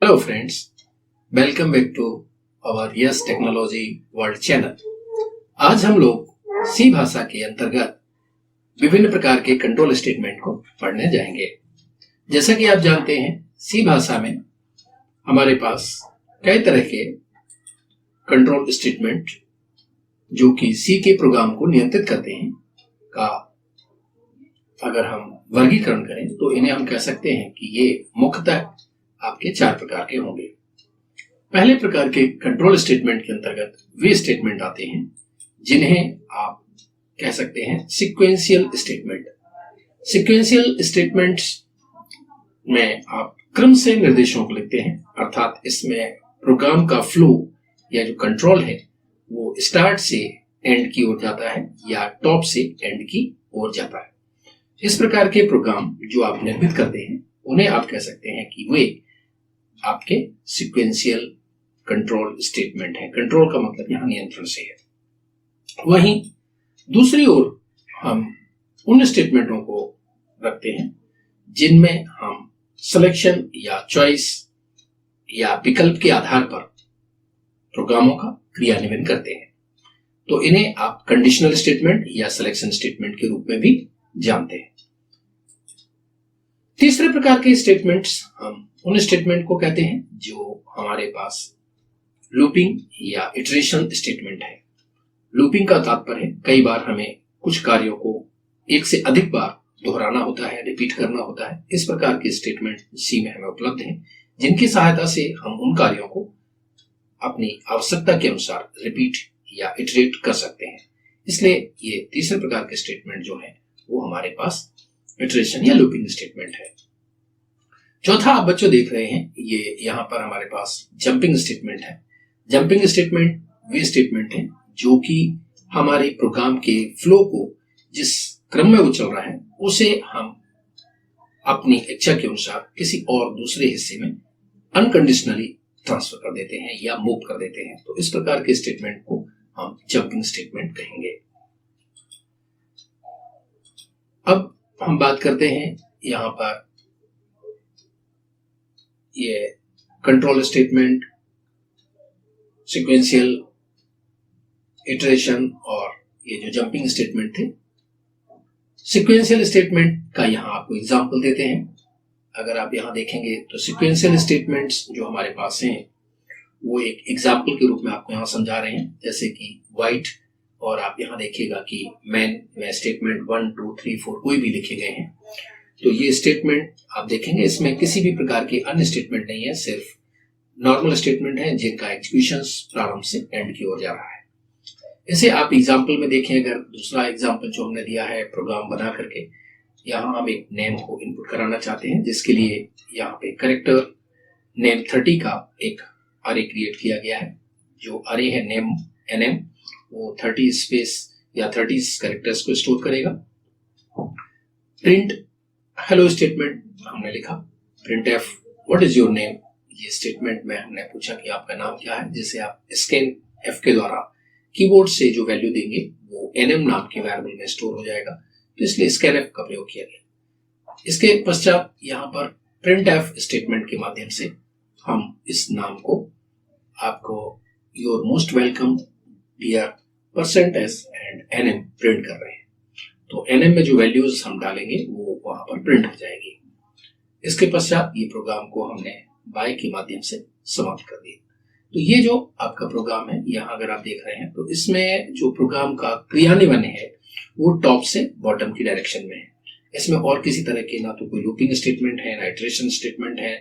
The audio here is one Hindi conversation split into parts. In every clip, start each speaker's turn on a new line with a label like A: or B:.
A: Hello friends, welcome back to our Yes Technology World channel. आज हम लोग सी भाषा के अंतर्गत विभिन्न प्रकार के कंट्रोल स्टेटमेंट को पढ़ने जाएंगे। जैसा कि आप जानते हैं, सी भाषा में हमारे पास कई तरह के कंट्रोल स्टेटमेंट जो कि सी के प्रोग्राम को नियंत्रित करते हैं का अगर हम वर्गीकरण करें तो इन्हें हम कह सकते हैं कि ये मुख्यतः आपके 4 प्रकार के होंगे। पहले प्रकार के कंट्रोल स्टेटमेंट के अंतर्गत वे स्टेटमेंट आते हैं जिन्हें आप कह सकते हैं सीक्वेंशियल स्टेटमेंट। सीक्वेंशियल स्टेटमेंट्स में आप क्रम से निर्देशों को लिखते हैं, अर्थात इसमें प्रोग्राम का फ्लो या जो कंट्रोल है वो स्टार्ट से एंड की ओर जाता है या टॉप से एंड की ओर जाता है। इस प्रकार के प्रोग्राम जो आप निर्मित करते हैं उन्हें आप कह सकते हैं कि वे आपके सीक्वेंशियल कंट्रोल स्टेटमेंट है। कंट्रोल का मतलब यहां नियंत्रण से है। वहीं दूसरी ओर हम उन स्टेटमेंटों को रखते हैं जिनमें हम सिलेक्शन या चॉइस या विकल्प के आधार पर प्रोग्रामों का क्रियान्वयन करते हैं, तो इन्हें आप कंडीशनल स्टेटमेंट या सिलेक्शन स्टेटमेंट के रूप में भी जानते हैं। तीसरे प्रकार के स्टेटमेंट्स हम उन स्टेटमेंट को कहते हैं जो हमारे पास लूपिंग या इटरेशन स्टेटमेंट है। लूपिंग का तात्पर्य है कई बार हमें कुछ कार्यों को एक से अधिक बार दोहराना होता है, रिपीट करना होता है। इस प्रकार के स्टेटमेंट सी में हमें उपलब्ध हैं जिनकी सहायता से हम उन कार्यों को अपनी आवश्यकता के अनुसार रिपीट या इटरेट कर सकते हैं। इसलिए ये तीसरे प्रकार के स्टेटमेंट जो है वो हमारे पास इटरेशन या लूपिंग स्टेटमेंट है। चौथा आप बच्चों देख रहे हैं, ये यहाँ पर हमारे पास जंपिंग स्टेटमेंट है। जंपिंग स्टेटमेंट वे स्टेटमेंट हैं जो कि हमारे प्रोग्राम के फ्लो को जिस क्रम में वो चल रहा है उसे हम अपनी इच्छा के अनुसार किसी और दूसरे हिस्से में अनकंडीशनली ट्रांसफर कर देते हैं या मूव कर देते हैं। तो इस प्रकार के स्टेटमेंट को हम जंपिंग स्टेटमेंट कहेंगे। अब हम बात करते हैं यहां पर ये कंट्रोल स्टेटमेंट, सीक्वेंशियल, इटरेशन और ये जो जंपिंग स्टेटमेंट थे। सीक्वेंशियल स्टेटमेंट का यहां आपको एग्जांपल देते हैं। अगर आप यहां देखेंगे तो सीक्वेंशियल स्टेटमेंट्स जो हमारे पास हैं वो एक एग्जांपल के रूप में आपको यहां समझा रहे हैं, जैसे कि वाइट, और आप यहां देखिएगा कि मैन में स्टेटमेंट 1 2 3 4 कोई भी लिखे गए हैं। तो ये स्टेटमेंट आप देखेंगे इसमें किसी भी प्रकार के अन्य स्टेटमेंट नहीं है, सिर्फ नॉर्मल स्टेटमेंट है जिनका एग्जीक्यूशन प्रारंभ से एंड की ओर जा रहा है। इसे आप एग्जांपल में देखें। अगर दूसरा एग्जांपल जो हमने दिया है प्रोग्राम बना करके, यहाँ हम एक नेम को इनपुट कराना चाहते हैं जिसके लिए यहाँ पे कैरेक्टर नेम 30 का एक अरे क्रिएट किया गया है। जो अरे है नेम एनएम वो 30 स्पेस या 30 कैरेक्टर्स को स्टोर करेगा। प्रिंट हेलो स्टेटमेंट हमने लिखा, print F what is your name, ये स्टेटमेंट में हमने पूछा कि आपका नाम क्या है, जिसे आप स्कैन एफ के द्वारा कीबोर्ड से जो वैल्यू देंगे वो एनएम नाम के वेरिएबल में स्टोर हो जाएगा, तो इसलिए स्कैन एफ का प्रयोग किया गया। इसके पश्चात यहाँ पर प्रिंट एफ स्टेटमेंट के माध्यम से हम इस नाम को आपको you're most welcome dear percentage and NM print कर रहे हैं। तो एनएम में जो वैल्यूज हम डालेंगे वो वहां पर प्रिंट हो जाएगी। इसके पश्चात ये प्रोग्राम को हमने बाय के माध्यम से समाप्त कर दिया। तो ये जो आपका प्रोग्राम है, यहाँ अगर आप देख रहे हैं तो इसमें जो प्रोग्राम का क्रियान्वयन है वो टॉप से बॉटम की डायरेक्शन में है। इसमें और किसी तरह के ना तो कोई लूपिंग स्टेटमेंट है, ना इटरेशन स्टेटमेंट है,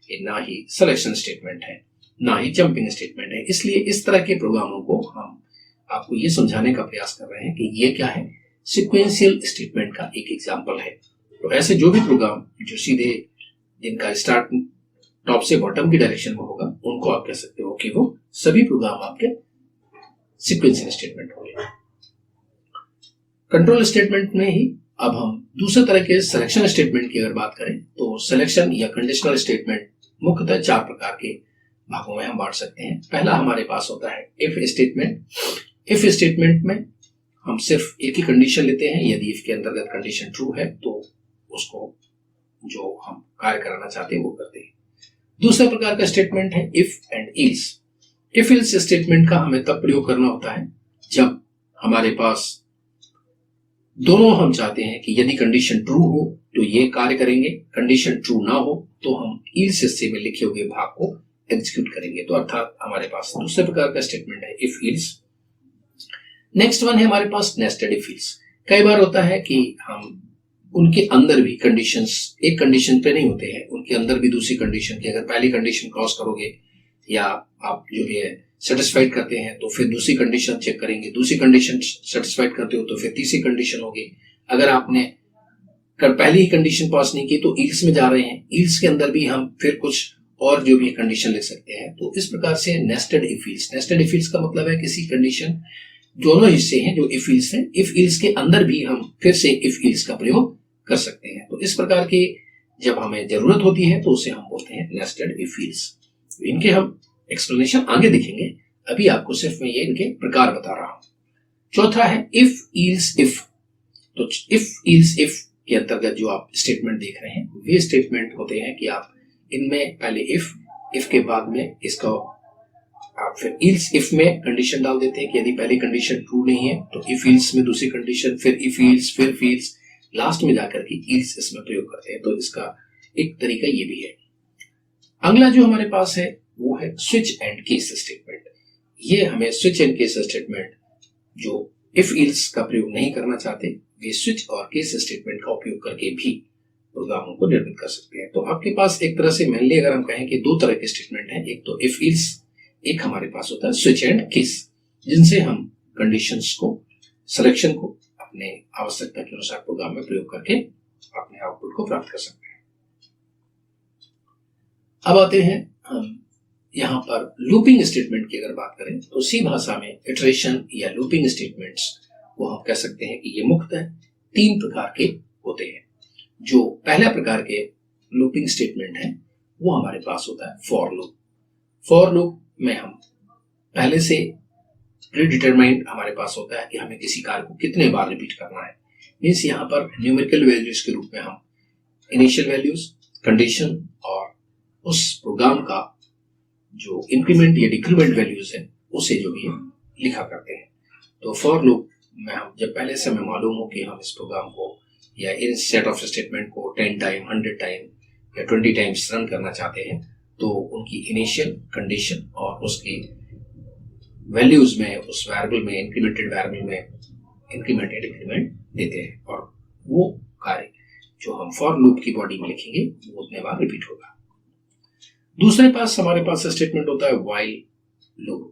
A: ना ही सिलेक्शन स्टेटमेंट है, ना ही जंपिंग स्टेटमेंट है। इसलिए इस तरह के प्रोग्रामों को हम आपको ये समझाने का प्रयास कर रहे हैं कि ये क्या है, सीक्वेंशियल स्टेटमेंट का एक एग्जाम्पल है। तो ऐसे जो भी प्रोग्राम जो सीधे जिनका स्टार्ट टॉप से बॉटम की डायरेक्शन में होगा उनको आप कह सकते हो कि वो सभी प्रोग्राम आपके सीक्वेंशियल स्टेटमेंट होंगे। कंट्रोल स्टेटमेंट में ही अब हम दूसरे तरह के सिलेक्शन स्टेटमेंट की अगर बात करें तो सिलेक्शन या कंडीशनल स्टेटमेंट मुख्यतः 4 प्रकार के भागों में हम बांट सकते हैं। पहला हमारे पास होता है इफ स्टेटमेंट। इफ स्टेटमेंट में हम सिर्फ एक ही कंडीशन लेते हैं, यदि इफ के अंतर्गत कंडीशन ट्रू है तो उसको जो हम कार्य कराना चाहते हैं वो करते हैं। दूसरा प्रकार का स्टेटमेंट है if and ills. If ills statement का हमें तब प्रयोग करना होता है जब हमारे पास दोनों हम चाहते हैं कि यदि कंडीशन ट्रू हो तो ये कार्य करेंगे, कंडीशन ट्रू ना हो तो हम इल्स हिस्से में लिखे हुए भाग को एग्जीक्यूट करेंगे। तो अर्थात हमारे पास दूसरे प्रकार का स्टेटमेंट है इफ इल्स। नेक्स्ट वन है हमारे पास नेस्टेड इफ इल्स। कई बार होता है कि हम उनके अंदर भी कंडीशंस एक कंडीशन पे नहीं होते हैं, उनके अंदर भी दूसरी कंडीशन की, अगर पहली कंडीशन क्रॉस करोगे या आप जो है सेटिस्फाइड करते हैं तो फिर दूसरी कंडीशन चेक करेंगे, दूसरी कंडीशन सेटिस्फाइड करते हो तो फिर तीसरी कंडीशन होगी। अगर आपने पहली ही कंडीशन पास नहीं की तो इल्स में जा रहे हैं, इल्स के अंदर भी हम फिर कुछ और जो भी कंडीशन लिख सकते हैं। तो इस प्रकार से nested if ills. Nested if ills का मतलब है किसी कंडीशन दोनों हिस्से हैं जो इफ इल्स हैं, इफ इल्स के अंदर भी हम फिर से इफ इल्स का प्रयोग कर सकते हैं। तो इस प्रकार के जब हमें जरूरत होती है तो उसे हम बोलते हैं नेस्टेड इफ इल्स। इनके हम एक्सप्लेनेशन आगे देखेंगे, अभी आपको सिर्फ मैं ये इनके प्रकार बता रहा हूं। चौथा है इफ इल्स इफ। तो इफ इल्स इफ के अंतर्गत जो आप स्टेटमेंट देख रहे हैं वे स्टेटमेंट होते हैं कि आप इनमें पहले इफ के बाद में इसका आप फिर इल्स इफ में कंडीशन डाल देते हैं कि यदि पहली कंडीशन ट्रू नहीं है तो इफ इल्स में दूसरी कंडीशन, फिर इफ इल्स, फिर इल्स, लास्ट में जाकर के इल्स इसमें प्रयोग करते हैं। तो इसका एक तरीका ये भी है। अगला जो हमारे पास है वो है स्विच एंड केस स्टेटमेंट। ये हमें स्विच एंड केस स्टेटमेंट जो इफ इल्स का प्रयोग नहीं करना चाहते वे स्विच और केस स्टेटमेंट का उपयोग करके भी प्रोग्रामों को निर्मित कर सकते हैं। तो आपके पास एक तरह से मेनली अगर हम कहें कि दो तरह के स्टेटमेंट हैं, एक तो इफ इल्स, एक हमारे पास होता है स्विच एंड केस, जिनसे हम कंडीशंस को, सिलेक्शन को अपने आवश्यकता के अनुसार प्रोग्राम में प्रयोग करके अपने आउटपुट को प्राप्त कर सकते हैं। अब आते हैं हम यहाँ पर लूपिंग स्टेटमेंट की अगर बात करें तो सी भाषा में इटरेशन या लूपिंग स्टेटमेंट्स को हम कह सकते हैं कि ये मुख्यतः तीन प्रकार के होते हैं। जो पहला प्रकार के लूपिंग स्टेटमेंट है वो हमारे पास होता है फॉर लूप। फॉर लूप में हम पहले से प्रीडिटरमाइंड हमारे पास होता है कि हमें किसी कार्य को कितने बार रिपीट करना है। मीन्स यहाँ पर न्यूमेरिकल वैल्यूज के रूप में हम इनिशियल वैल्यूज, कंडीशन और उस प्रोग्राम का जो इंक्रीमेंट या डिक्रीमेंट वैल्यूज है उसे जो भी हम लिखा करते हैं। तो फॉर लूप में हम जब पहले से हमें मालूम हो कि हम इस प्रोग्राम को या इन सेट ऑफ स्टेटमेंट को 10 टाइम, 100 टाइम या 20 टाइम्स रन करना चाहते हैं तो उनकी इनिशियल, कंडीशन और उसकी वैल्यूज में, उस वेरिएबल में, इंक्रीमेंटेड वेरिएबल में इंक्रीमेंट या डिक्रीमेंट देते हैं और वो कार्य जो हम फॉर लूप की बॉडी में लिखेंगे वो उतने बार रिपीट होगा। दूसरे पास हमारे पास स्टेटमेंट होता है व्हाइल लूप।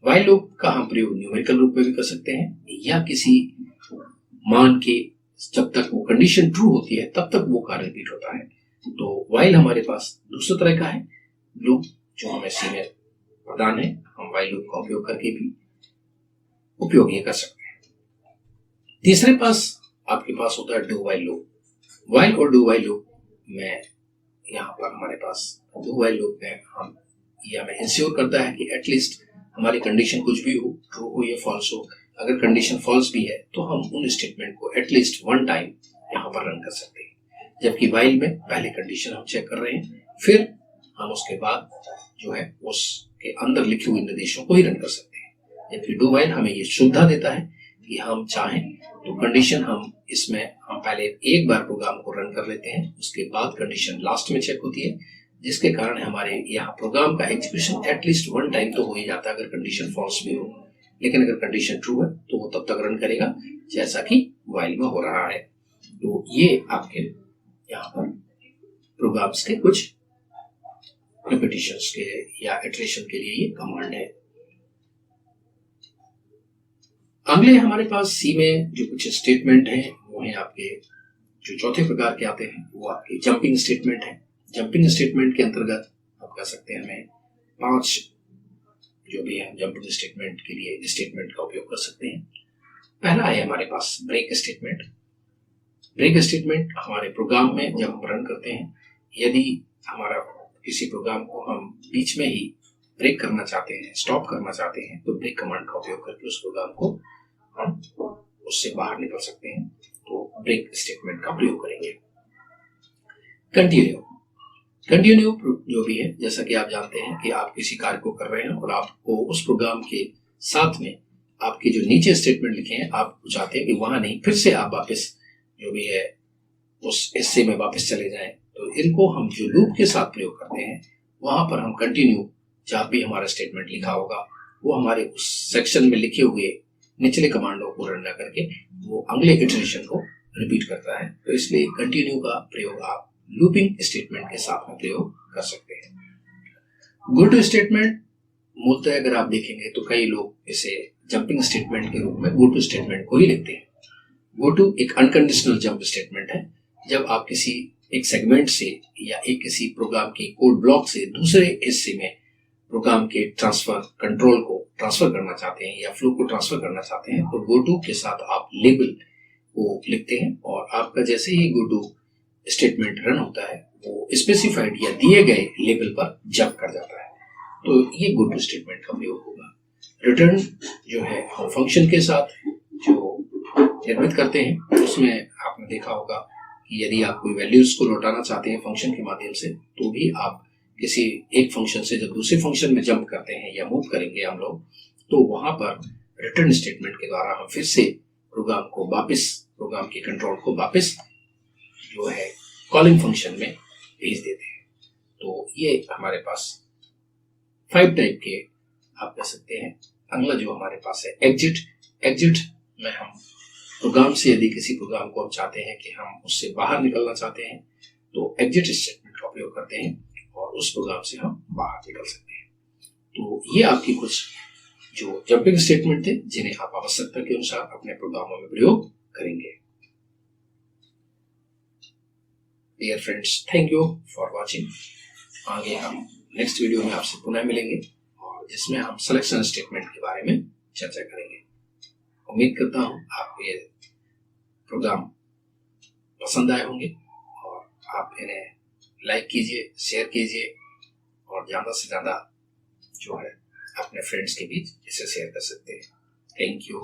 A: व्हाइल लूप का हम प्रयोग न्यूमेरिकल रूप में भी कर सकते हैं या किसी मान के जब तक वो कंडीशन ट्रू होती है तब तक वो कार्य रिपीट होता है। तो व्हाइल हमारे पास दूसरे तरह का है लूप जो हमें सी में प्रदान है, हम व्हाइल लूप का उपयोग करके भी उपयोग ये कर सकते हैं। तीसरे पास आपके पास होता है डू व्हाइल लूप। व्हाइल और डू व्हाइल लूप में यहाँ पर हमारे पास डू व्हाइल लूप में हम ये हमें इंश्योर करता है कि एटलीस्ट हमारी कंडीशन कुछ भी हो, ट्रू हो या फॉल्स हो, अगर कंडीशन फॉल्स भी है तो हम उन स्टेटमेंट को एटलीस्ट 1 टाइम यहाँ पर रन कर सकते हैं। जबकि व्हाइल में पहले कंडीशन हम चेक कर रहे हैं, फिर हम उसके बाद जो है उसके अंदर लिखे हुए निर्देशों को ही रन कर सकते हैं। जबकि डू व्हाइल हमें ये सुविधा देता है कि हम चाहें तो कंडीशन हम इसमें हम पहले एक बार प्रोग्राम को रन कर लेते हैं, उसके बाद कंडीशन लास्ट में चेक होती है, जिसके कारण हमारे यहाँ प्रोग्राम का एग्जीक्यूशन एटलीस्ट 1 टाइम तो हो ही जाता है अगर कंडीशन फॉल्स भी हो। लेकिन अगर कंडीशन ट्रू है तो वो तब तक रन करेगा जैसा कि व्हाइल में हो रहा है। तो ये आपके यहाँ पर प्रोग्राम्स के कुछ रिपीटिशंस के या इटरेशन के लिए ये कमांड है। अगले हमारे पास सी में जो कुछ स्टेटमेंट हैं वो है आपके जो चौथे प्रकार के आते हैं वो आपके जंपिंग स्टेटमेंट है। जंपिंग स्टेटमेंट के अंतर्गत आप कह सकते हैं हमें 5 जो भी है जंपिंग स्टेटमेंट के लिए स्टेटमेंट का उपयोग कर सकते हैं। पहला है हमारे पास ब्रेक स्टेटमेंट। ब्रेक स्टेटमेंट हमारे प्रोग्राम में जब हम रन करते हैं, यदि हमारा किसी प्रोग्राम को हम बीच में ही ब्रेक करना चाहते हैं, स्टॉप करना चाहते हैं, तो ब्रेक कमांड का उपयोग करके उस प्रोग्राम को हम उससे बाहर निकल सकते हैं। तो ब्रेक स्टेटमेंट का प्रयोग करेंगे। कंटिन्यू। कंटिन्यू जो भी है, जैसा कि आप जानते हैं कि आप किसी कार्य को कर रहे हैं और आपको उस प्रोग्राम के साथ में आपके जो नीचे स्टेटमेंट लिखे हैं आप चाहते हैं कि वहां नहीं, फिर से आप वापस जो भी है उस हिस्से में वापस चले जाएं, तो इनको हम जो लूप के साथ प्रयोग करते हैं वहां पर हम कंटिन्यू जहां भी हमारा स्टेटमेंट लिखा होगा वो हमारे उस सेक्शन में लिखे हुए निचले कमांडों को रन करके वो अगले इटरेशन को रिपीट करता है। तो इसलिए कंटिन्यू का प्रयोग आप लूपिंग स्टेटमेंट के साथ में प्रयोग कर सकते हैं। गो टू स्टेटमेंट मूलतः अगर आप देखेंगे तो कई लोग इसे जंपिंग स्टेटमेंट के रूप में गो टू स्टेटमेंट को ही लिखते हैं। गो टू एक अनकंडीशनल जंप स्टेटमेंट है। जब आप किसी एक सेगमेंट से या एक किसी प्रोग्राम के कोड ब्लॉक से दूसरे हिस्से में प्रोग्राम के ट्रांसफर कंट्रोल को ट्रांसफर करना चाहते हैं या फ्लो को ट्रांसफर करना चाहते हैं तो गो टू के साथ आप लेबल को लिखते हैं और आपका जैसे ही गो टू स्टेटमेंट रन होता है वो स्पेसिफाइड या दिए गए लेबल पर जंप कर जाता है। तो ये गो टू स्टेटमेंट का प्रयोग होगा। रिटर्न जो है हम फंक्शन के साथ जो निर्मित करते हैं उसमें आपने देखा होगा कि यदि आप कोई वैल्यूज को लौटाना चाहते हैं फंक्शन के माध्यम से तो भी आप किसी एक फंक्शन से जब दूसरे फंक्शन में जंप करते हैं या मूव करेंगे हम लोग तो वहां पर रिटर्न स्टेटमेंट के द्वारा हम फिर से प्रोग्राम के कंट्रोल को वापस जो है कॉलिंग फंक्शन में भेज देते हैं। तो ये हमारे पास 5 टाइप के आप कह सकते हैं। अगला जो हमारे पास है एग्जिट में हम प्रोग्राम से यदि किसी प्रोग्राम को हम चाहते हैं कि हम उससे बाहर निकलना चाहते हैं तो एग्जिट स्टेटमेंट का उपयोग करते हैं और उस प्रोग्राम से हम बाहर निकल सकते हैं। तो ये आपकी कुछ जो जंपिंग स्टेटमेंट थे जिन्हें आप आवश्यकता के अनुसार अपने प्रोग्रामों में प्रयोग करेंगे। Dear friends, thank you for watching. आगे हम नेक्स्ट वीडियो में आपसे पुनः मिलेंगे और जिसमें हम सिलेक्शन स्टेटमेंट के बारे में चर्चा करेंगे। उम्मीद करता हूं आपको ये प्रोग्राम पसंद आए होंगे और आप इन्हें लाइक कीजिए, शेयर कीजिए और ज़्यादा से ज़्यादा जो है अपने फ्रेंड्स के बीच इसे शेयर कर सकते हैं। Thank you.